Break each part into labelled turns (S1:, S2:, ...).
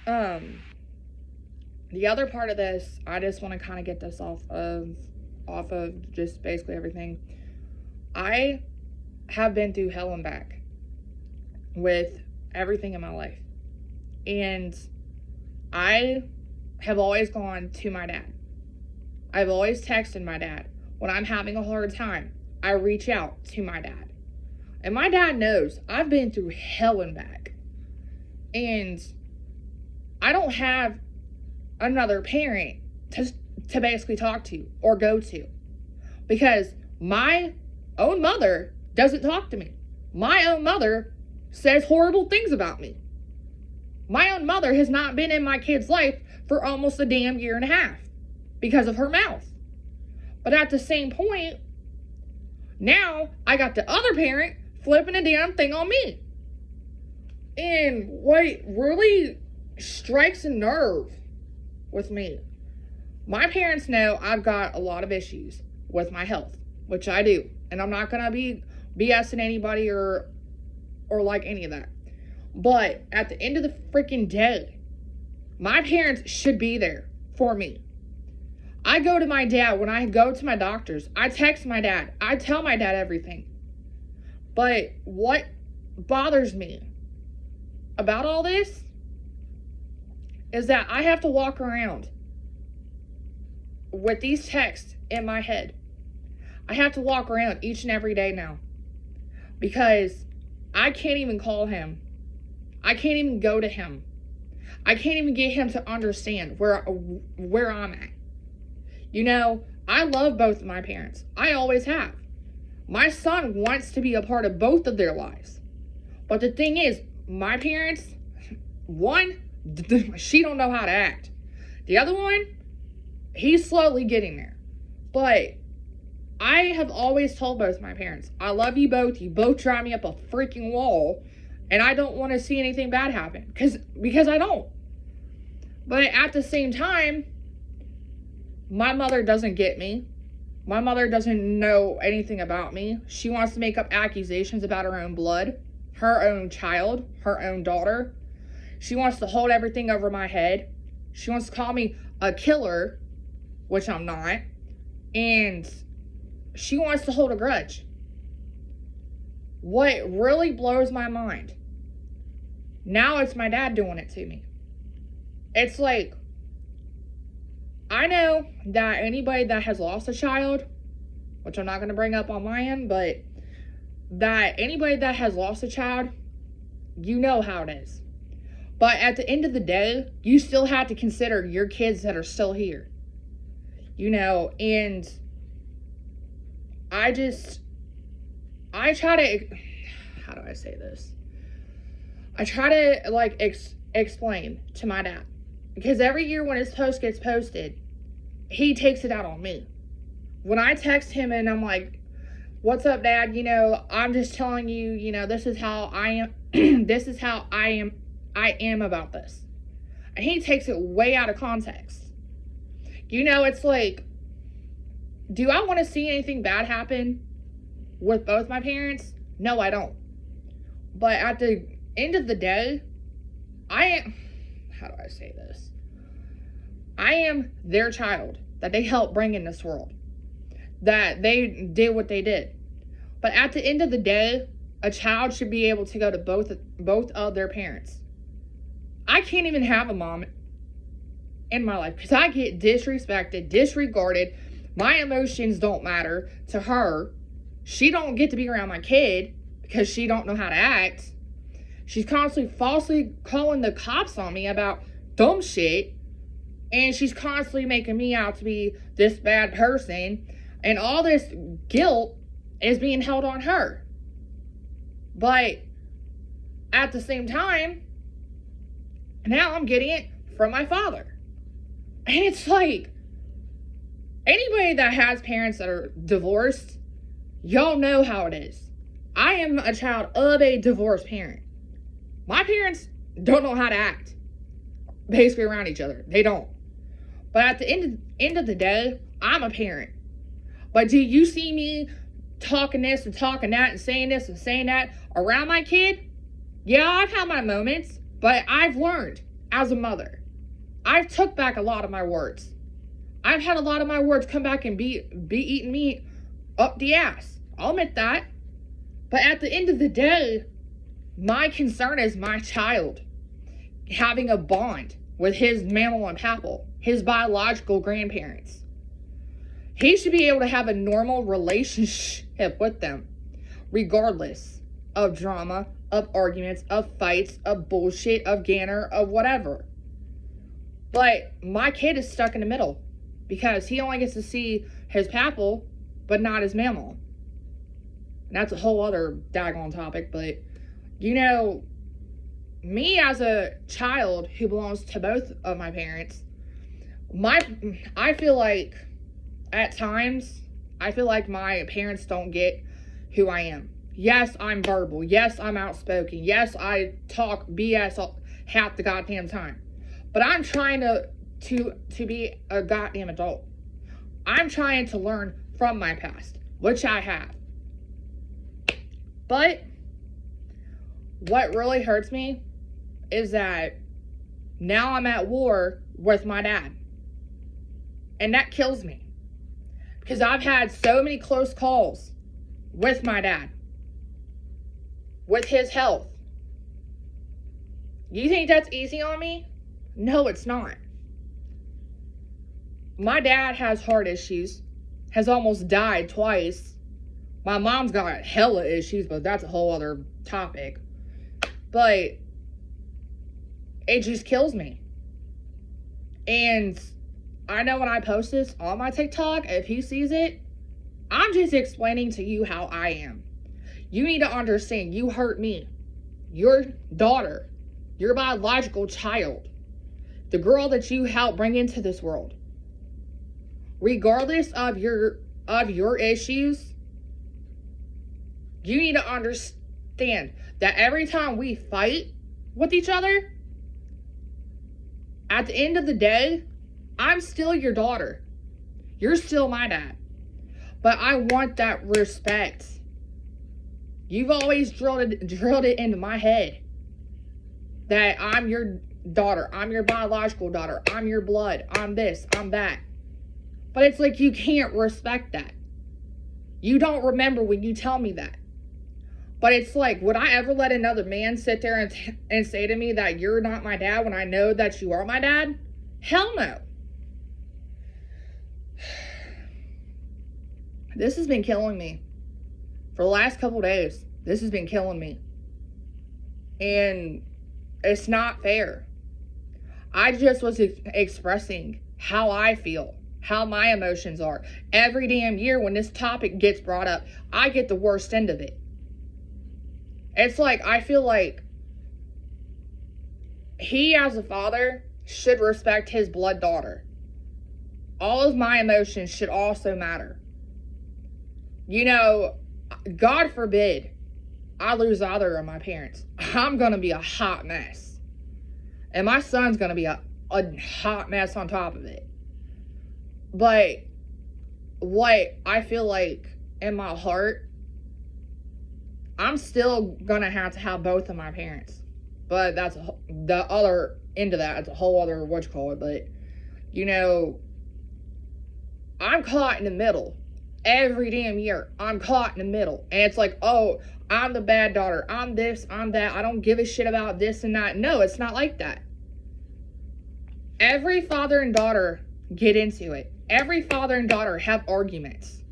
S1: Um, the other part of this, I just want to kind of get this off of just basically everything. I have been through hell and back with everything in my life. And I have always gone to my dad. I've always texted my dad. When I'm having a hard time, I reach out to my dad. And my dad knows I've been through hell and back. And I don't have another parent to basically talk to or go to. Because my own mother doesn't talk to me. My own mother says horrible things about me. My own mother has not been in my kid's life for almost a damn year and a half because of her mouth. But at the same point, now I got the other parent flipping a damn thing on me. And what really strikes a nerve with me, my parents know I've got a lot of issues with my health, which I do. And I'm not going to be BSing anybody or like any of that. But at the end of the freaking day, my parents should be there for me. I go to my dad when I go to my doctors. I text my dad. I tell my dad everything. But what bothers me about all this is that I have to walk around with these texts in my head. I have to walk around each and every day now because I can't even call him. I can't even go to him. I can't even get him to understand where I'm at. You know, I love both of my parents. I always have. My son wants to be a part of both of their lives. But the thing is, my parents, one, she don't know how to act. The other one, he's slowly getting there. But I have always told both my parents, I love you both. You both drive me up a freaking wall. And I don't want to see anything bad happen. Because I don't. But at the same time, my mother doesn't get me. My mother doesn't know anything about me. She wants to make up accusations about her own blood, her own child, her own daughter. She wants to hold everything over my head. She wants to call me a killer, which I'm not. And she wants to hold a grudge. What really blows my mind, now it's my dad doing it to me. It's like, I know that anybody that has lost a child, which I'm not going to bring up on my end, but that anybody that has lost a child, you know how it is. But at the end of the day, you still have to consider your kids that are still here. You know, and I try to, how do I say this? I try to, like, explain to my dad. Because every year when his post gets posted, he takes it out on me. When I text him and I'm like, what's up, Dad? You know, I'm just telling you, you know, this is how I am. This is how I am about this. And he takes it way out of context. You know, it's like, do I want to see anything bad happen with both my parents? No, I don't. But at the end of the day, how do I say this? I am their child that they helped bring in this world. That they did what they did. But at the end of the day, a child should be able to go to both of their parents. I can't even have a mom in my life because I get disrespected, disregarded. My emotions don't matter to her. She don't get to be around my kid because she don't know how to act. She's constantly falsely calling the cops on me about dumb shit. And she's constantly making me out to be this bad person. And all this guilt is being held on her. But at the same time, now I'm getting it from my father. And it's like, anybody that has parents that are divorced, y'all know how it is. I am a child of a divorced parent. My parents don't know how to act basically around each other. They don't. But at the end of the day, I'm a parent. But do you see me talking this and talking that and saying this and saying that around my kid? Yeah, I've had my moments, but I've learned as a mother. I've took back a lot of my words. I've had a lot of my words come back and be eating me up the ass. I'll admit that. But at the end of the day, my concern is my child having a bond with his mammal and papal, his biological grandparents. He should be able to have a normal relationship with them, regardless of drama, of arguments, of fights, of bullshit, of ganner, of whatever. But my kid is stuck in the middle because he only gets to see his papal, but not his mammal. And that's a whole other daggone topic, but you know, me as a child who belongs to both of my parents, I feel like at times, I feel like my parents don't get who I am. Yes, I'm verbal. Yes, I'm outspoken. Yes, I talk BS half the goddamn time. But I'm trying to be a goddamn adult. I'm trying to learn from my past, which I have. But what really hurts me is that now I'm at war with my dad. And that kills me. Because I've had so many close calls with my dad. With his health. You think that's easy on me? No, it's not. My dad has heart issues. Has almost died twice. My mom's got hella issues, but that's a whole other topic. But it just kills me. And I know when I post this on my TikTok, if he sees it, I'm just explaining to you how I am. You need to understand, you hurt me. Your daughter, your biological child, the girl that you helped bring into this world. Regardless of your issues, you need to understand that every time we fight with each other, at the end of the day, I'm still your daughter. You're still my dad. But I want that respect. You've always drilled it into my head that I'm your daughter. I'm your biological daughter. I'm your blood. I'm this. I'm that. But it's like you can't respect that. You don't remember when you tell me that. But it's like, would I ever let another man sit there and say to me that you're not my dad when I know that you are my dad? Hell no. This has been killing me. For the last couple days, this has been killing me. And it's not fair. I just was expressing how I feel, how my emotions are. Every damn year when this topic gets brought up, I get the worst end of it. It's like, I feel like he as a father should respect his blood daughter. All of my emotions should also matter. You know, God forbid I lose either of my parents. I'm going to be a hot mess. And my son's going to be a hot mess on top of it. But what I feel like in my heart, I'm still going to have both of my parents. But that's the other end of that. It's a whole other But, you know, I'm caught in the middle. Every damn year, I'm caught in the middle. And it's like, oh, I'm the bad daughter. I'm this, I'm that. I don't give a shit about this and that. No, it's not like that. Every father and daughter get into it. Every father and daughter have arguments.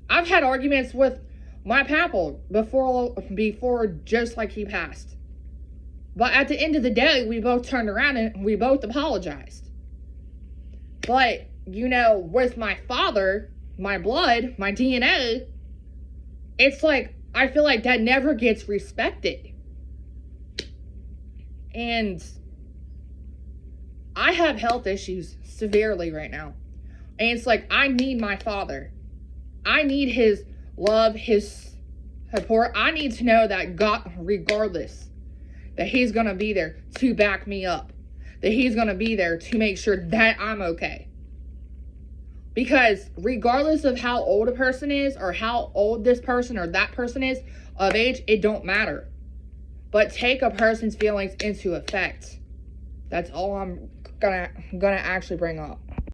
S1: I've had arguments with my papal before just like he passed. But at the end of the day, we both turned around and we both apologized. But, you know, with my father, my blood, my DNA, it's like, I feel like that never gets respected. And I have health issues severely right now. And it's like, I need my father. I need his love, his support. I need to know that God, regardless, that he's going to be there to back me up. That he's going to be there to make sure that I'm okay. Because regardless of how old a person is, or how old this person or that person is of age, it don't matter. But take a person's feelings into effect. That's all I'm gonna actually bring up.